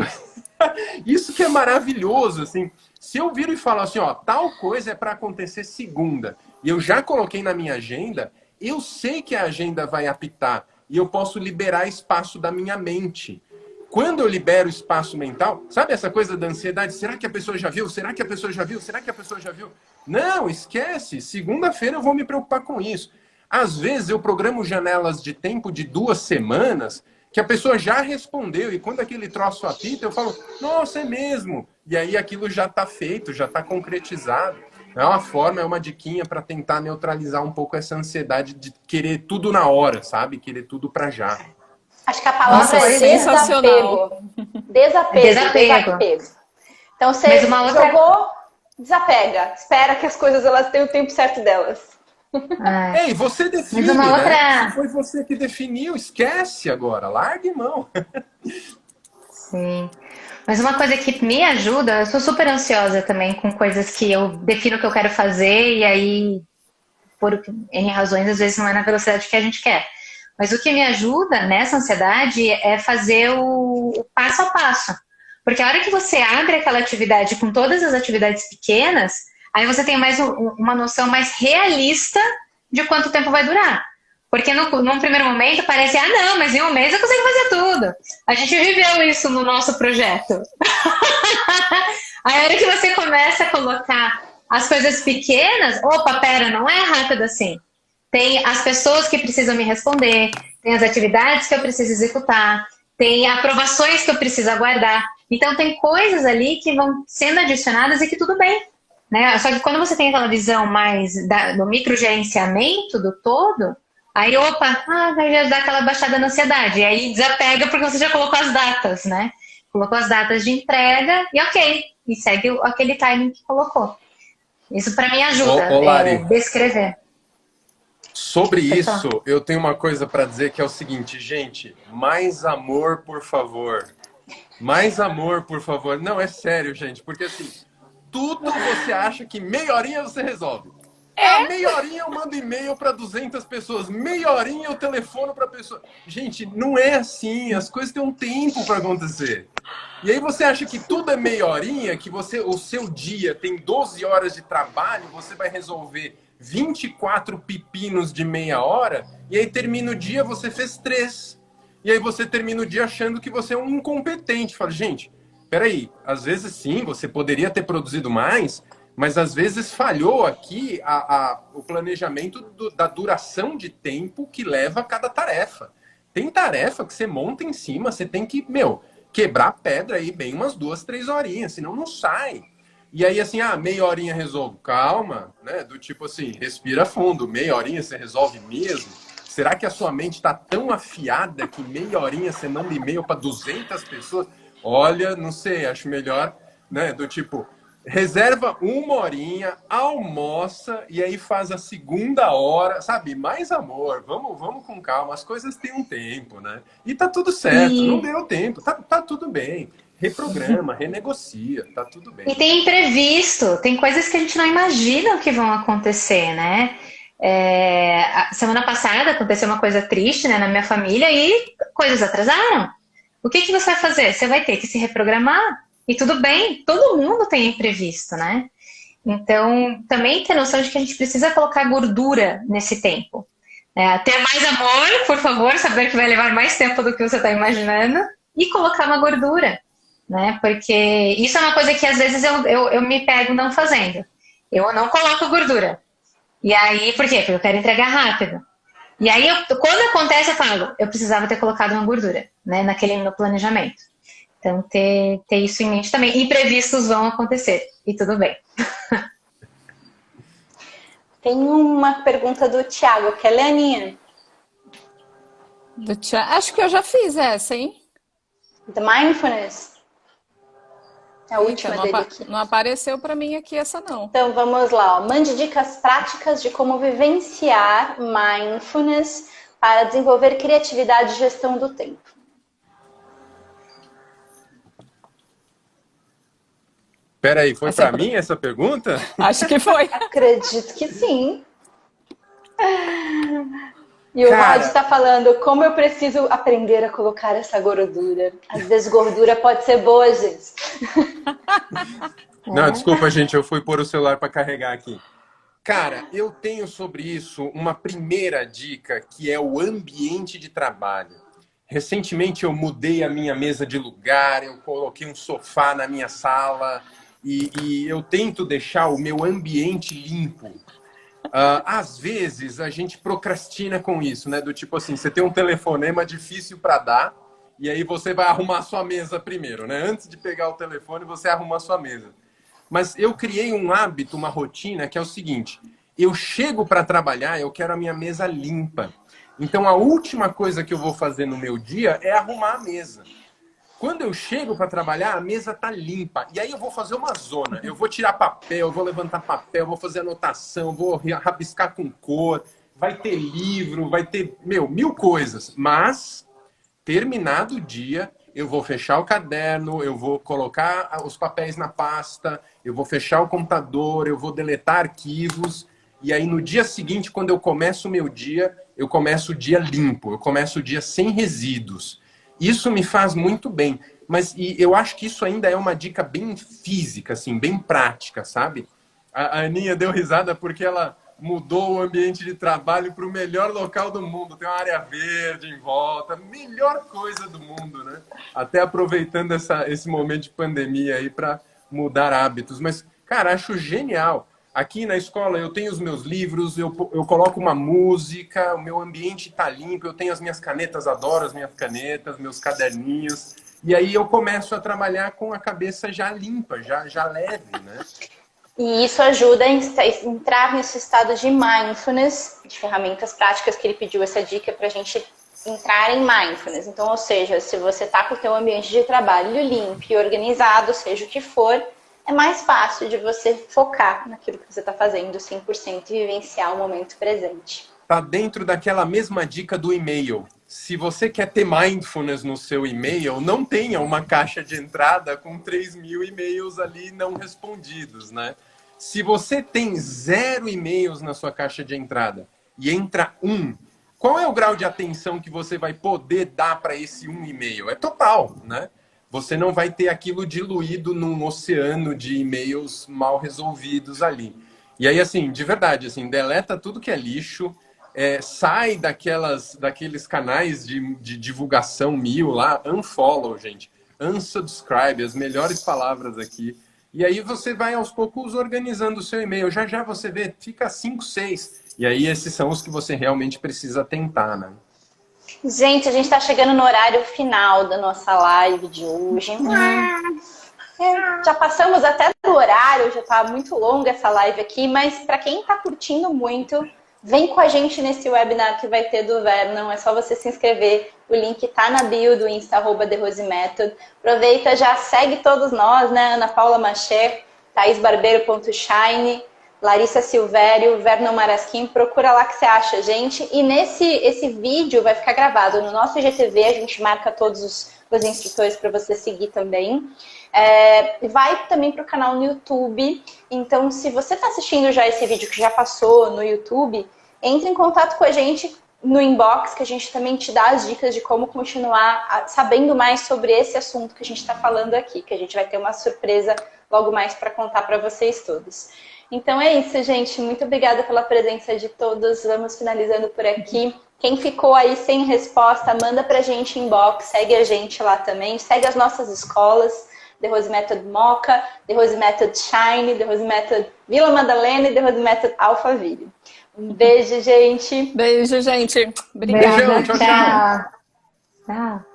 Isso que é maravilhoso, assim. Se eu viro e falo assim, tal coisa é para acontecer segunda, e eu já coloquei na minha agenda, eu sei que a agenda vai apitar e eu posso liberar espaço da minha mente. Quando eu libero espaço mental, sabe essa coisa da ansiedade? Será que a pessoa já viu? Será que a pessoa já viu? Será que a pessoa já viu? Não, esquece. Segunda-feira eu vou me preocupar com isso. Às vezes eu programo janelas de tempo de 2 semanas que a pessoa já respondeu, e quando aquele troço apita, eu falo, nossa, é mesmo. E aí aquilo já está feito, já está concretizado. É uma forma, é uma diquinha para tentar neutralizar um pouco essa ansiedade de querer tudo na hora, sabe? Querer tudo para já. Acho que a palavra é sensacional. Desapego. Então você jogou, desapega. Espera que as coisas elas tenham o tempo certo delas. Ei, você define, né? Se foi você que definiu, esquece agora, largue mão. Sim. Mas uma coisa que me ajuda, eu sou super ansiosa também com coisas que eu defino o que eu quero fazer e aí, por N razões, às vezes não é na velocidade que a gente quer. Mas o que me ajuda nessa ansiedade é fazer o passo a passo. Porque a hora que você abre aquela atividade com todas as atividades pequenas, aí você tem mais uma noção mais realista de quanto tempo vai durar. Porque num primeiro momento parece, não, mas em um mês eu consigo fazer tudo. A gente viveu isso no nosso projeto. Aí a hora que você começa a colocar as coisas pequenas, pera, não é rápido assim. Tem as pessoas que precisam me responder, tem as atividades que eu preciso executar, tem aprovações que eu preciso aguardar. Então tem coisas ali que vão sendo adicionadas e que tudo bem. Né? Só que quando você tem aquela visão mais do microgerenciamento do todo, aí vai já dar aquela baixada na ansiedade. E aí desapega porque você já colocou as datas, né? Colocou as datas de entrega e ok. E segue aquele timing que colocou. Isso para mim ajuda a descrever. Sobre isso, eu tenho uma coisa para dizer que é o seguinte, gente, mais amor, por favor. Mais amor, por favor. Não, é sério, gente, porque assim, tudo você acha que meia horinha você resolve. Meia horinha eu mando e-mail para 200 pessoas, meia horinha eu telefono para pessoa. Gente, não é assim, as coisas têm um tempo para acontecer. E aí você acha que tudo é meia horinha, que o seu dia tem 12 horas de trabalho, você vai resolver 24 pepinos de meia hora, e aí termina o dia, você fez 3. E aí você termina o dia achando que você é um incompetente. Fala, gente, peraí, às vezes sim, você poderia ter produzido mais, mas às vezes falhou aqui o planejamento da duração de tempo que leva a cada tarefa. Tem tarefa que você monta em cima, você tem que, quebrar a pedra aí bem umas 2, 3 horinhas, senão não sai. E aí assim, meia horinha resolvo. Calma, né? Do tipo assim, respira fundo, meia horinha você resolve mesmo? Será que a sua mente está tão afiada que meia horinha você manda e-mail para 200 pessoas? Olha, não sei, acho melhor, né? Do tipo, reserva 1 horinha, almoça e aí faz a segunda hora, sabe? Mais amor, vamos com calma, as coisas têm um tempo, né? E tá tudo certo, não deu tempo, tá tudo bem. Reprograma, renegocia, tá tudo bem. E tem imprevisto, tem coisas que a gente não imagina que vão acontecer, né? A semana passada aconteceu uma coisa triste, né, na minha família e coisas atrasaram. O que você vai fazer? Você vai ter que se reprogramar. E tudo bem, todo mundo tem imprevisto, né? Então, também ter noção de que a gente precisa colocar gordura nesse tempo. Ter mais amor, por favor, saber que vai levar mais tempo do que você está imaginando, e colocar uma gordura, né? Porque isso é uma coisa que às vezes eu me pego não fazendo. Eu não coloco gordura. E aí, por quê? Porque eu quero entregar rápido. E aí, quando acontece, eu falo, eu precisava ter colocado uma gordura, né, no planejamento. Então, ter isso em mente também. Imprevistos vão acontecer, e tudo bem. Tem uma pergunta do Thiago, que é Leaninha. Acho que eu já fiz essa, hein? The Mindfulness. É a Eita, última não, dele aqui. não apareceu para mim aqui essa, não. Então, vamos lá. Ó. Mande dicas práticas de como vivenciar Mindfulness para desenvolver criatividade e gestão do tempo. Peraí, foi para mim essa pergunta? Acho que foi. Acredito que sim. E o Cara, Rod está falando como eu preciso aprender a colocar essa gordura. Às vezes gordura pode ser boa, gente. Não, desculpa, gente, eu fui pôr o celular para carregar aqui. Cara, eu tenho sobre isso uma primeira dica, que é o ambiente de trabalho. Recentemente eu mudei a minha mesa de lugar, eu coloquei um sofá na minha sala e eu tento deixar o meu ambiente limpo. Às vezes a gente procrastina com isso, né? Do tipo assim, você tem um telefonema difícil para dar e aí você vai arrumar a sua mesa primeiro, né? Antes de pegar o telefone, você arruma a sua mesa. Mas eu criei um hábito, uma rotina, que é o seguinte: eu chego para trabalhar, eu quero a minha mesa limpa. Então a última coisa que eu vou fazer no meu dia é arrumar a mesa. Quando eu chego para trabalhar, a mesa tá limpa. E aí eu vou fazer uma zona. Eu vou tirar papel, eu vou levantar papel, vou fazer anotação, vou rabiscar com cor, vai ter livro, vai ter, mil coisas. Mas, terminado o dia, eu vou fechar o caderno, eu vou colocar os papéis na pasta, eu vou fechar o computador, eu vou deletar arquivos. E aí no dia seguinte, quando eu começo o meu dia, eu começo o dia limpo, eu começo o dia sem resíduos. Isso me faz muito bem, mas eu acho que isso ainda é uma dica bem física, assim, bem prática, sabe? A Aninha deu risada porque ela mudou o ambiente de trabalho para o melhor local do mundo. Tem uma área verde em volta, melhor coisa do mundo, né? Até aproveitando esse momento de pandemia aí para mudar hábitos. Mas, cara, acho genial. Aqui na escola eu tenho os meus livros, eu coloco uma música, o meu ambiente está limpo, eu tenho as minhas canetas, adoro as minhas canetas, meus caderninhos. E aí eu começo a trabalhar com a cabeça já limpa, já leve, né? E isso ajuda a entrar nesse estado de mindfulness, de ferramentas práticas que ele pediu essa dica para a gente entrar em mindfulness. Então, ou seja, se você está com o seu ambiente de trabalho limpo e organizado, seja o que for, é mais fácil de você focar naquilo que você está fazendo 100% e vivenciar o momento presente. Está dentro daquela mesma dica do e-mail. Se você quer ter mindfulness no seu e-mail, não tenha uma caixa de entrada com 3.000 e-mails ali não respondidos, né? Se você tem 0 e-mails na sua caixa de entrada e entra um, qual é o grau de atenção que você vai poder dar para esse um e-mail? É total, né? Você não vai ter aquilo diluído num oceano de e-mails mal resolvidos ali. E aí, assim, de verdade, assim, deleta tudo que é lixo, sai daqueles canais de divulgação lá, unfollow, gente, unsubscribe, as melhores palavras aqui. E aí você vai aos poucos organizando o seu e-mail. Já você vê, fica 5, 6. E aí esses são os que você realmente precisa tentar, né? Gente, a gente está chegando no horário final da nossa live de hoje. Já passamos até do horário, já está muito longa essa live aqui, mas para quem está curtindo muito, vem com a gente nesse webinar que vai ter do Vernon. É só você se inscrever. O link está na bio do Insta, @TheRoseMethod. Aproveita, já segue todos nós, né? Ana Paula Macher, ThaísBarbeiro.shine, Larissa Silvério, Vernon Marasquim, procura lá que você acha, gente. E esse vídeo vai ficar gravado no nosso IGTV, a gente marca todos os instrutores para você seguir também. Vai também para o canal no YouTube. Então, se você está assistindo já esse vídeo que já passou no YouTube, entre em contato com a gente no inbox, que a gente também te dá as dicas de como continuar sabendo mais sobre esse assunto que a gente está falando aqui, que a gente vai ter uma surpresa logo mais para contar para vocês todos. Então é isso, gente. Muito obrigada pela presença de todos. Vamos finalizando por aqui. Quem ficou aí sem resposta, manda pra gente inbox, segue a gente lá também, segue as nossas escolas, The Rose Method Moca, The Rose Method Shine, The Rose Method Vila Madalena e The Rose Method Alphaville. Um beijo, gente. Beijo, gente. Obrigada. Beijão, tchau, tchau. Tchau. Tchau.